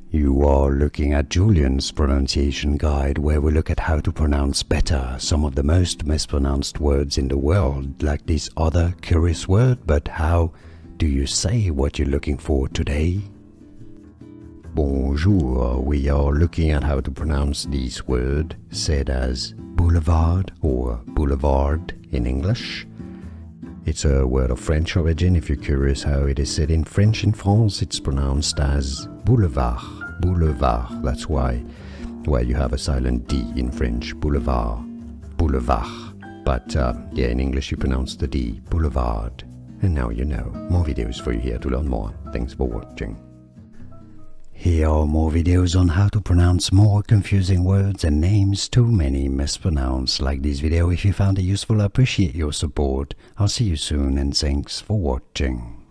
You are looking at Julian's pronunciation guide, where we look at how to pronounce better some of the most mispronounced words in the world, like this other curious word. But how do you say what you're looking for today? Bonjour, we are looking at how to pronounce this word, said as boulevard or boulevard in English. It's a word of French origin. If you're curious how it is said in French in France, it's pronounced as boulevard, boulevard. That's why you have a silent D in French, boulevard, boulevard. But in English you pronounce the D, boulevard. And now you know. More videos for you here to learn more. Thanks for watching. Here are more videos on how to pronounce more confusing words and names too many mispronounced. Like this video if you found it useful. I appreciate your support. I'll see you soon and thanks for watching.